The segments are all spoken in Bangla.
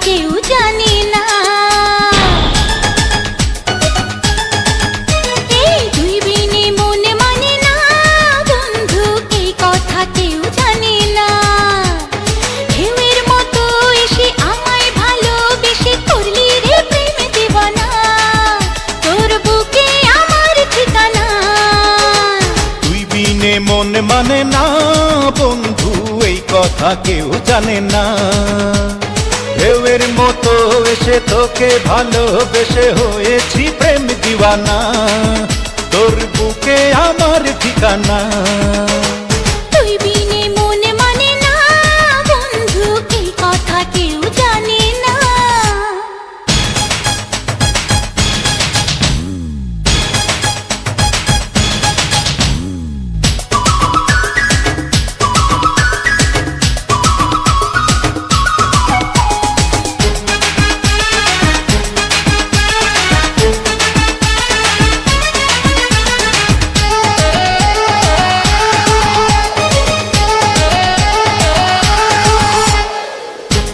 কেউ জানে না। এই তুই বিনে মন মানে না বন্ধু, এই কথা কেউ জানে না। ঢেউয়ের মতো এসে আমায় ভালোবেসে করলি রে প্রেম দিবানা, তোর বুকে আমার ঠিকানা। তুই বিনে মন মানে না বন্ধু, এই কথা কেউ জানে না। ঢেউয়ের মতো এসে তোকে ভালোবেসে হয়েছি প্রেম দিওয়ানা, তোর বুকে আমার ঠিকানা। তুই বিনে মন মানে না বন্ধু, এই কথা কেউ জানে না।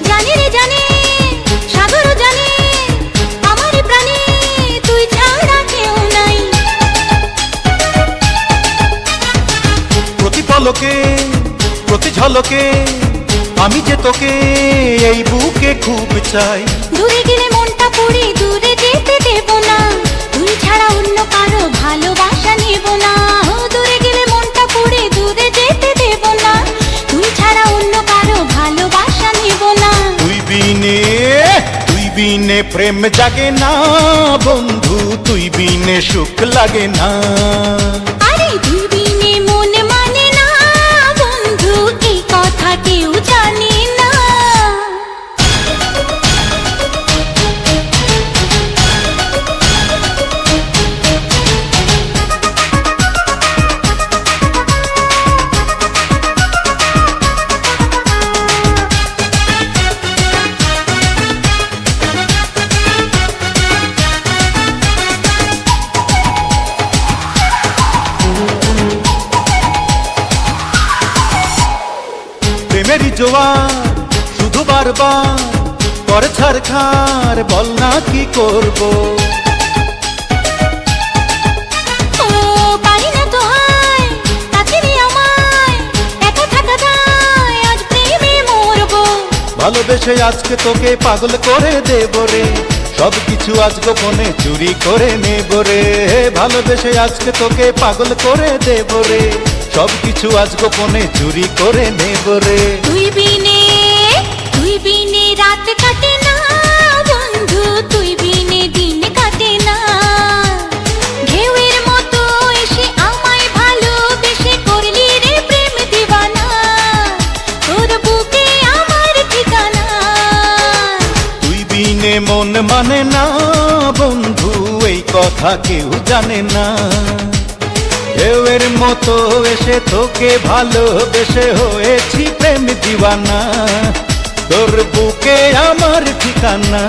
জানি রে জানি, সাগরও জানি, আমার প্রাণে তুই ছাড়া কেউ নাই। প্রতি পলকে প্রতি ঝলকে আমি যে তোকে এই বুকে খুব চাই। দূরে গেলে মনটা পড়ে দূরে যেতে দেব না, তুই ছাড়া অন্য কারো ভালোবাসা নেব না। ও দূরে গেলে মনটা পড়ে দূরে যেতে দেব না, তুই ছাড়া অন্য কারো ভালোবাসা নেব না। তুই বিনে প্রেম জাগে না বন্ধু, তুই বিনে সুখ লাগে না। আরে তুই বিনে মন মানে না বন্ধু, এই কথা কেউ জানে না। প্রেমেরই জোয়ার শুধু বারবার করে ছারখার, বল না কি করব। ও পারি না তো হায়, কাছে রে আমায়, একা থাকা দায়, আজ প্রেমে মরবো। ভালোবেসে আজকে তোকে পাগল করে দেব রে, সব কিছু আজ গোপনে চুরি করে নেব রে। ভালোবেসে আজকে তোকে পাগল করে দেব রে, সব কিছু আজ গোপনে চুরি করে নেব রে। তুই বিনে রাত কাটে না বন্ধু, তুই বিনে দিন কাটে না। ঢেউয়ের মতো এসে আমায় ভালোবেসে করলি রে প্রেম দিওয়ানা, তোর বুকে আমার ঠিকানা। তুই বিনে মন মানে না বন্ধু, এই কথা কেউ জানে না। ঢেউয়ের মতো এসে তোকে ভালোবেসে হয়েছি প্রেম দিওয়ানা, তোর বুকে আমার ঠিকানা।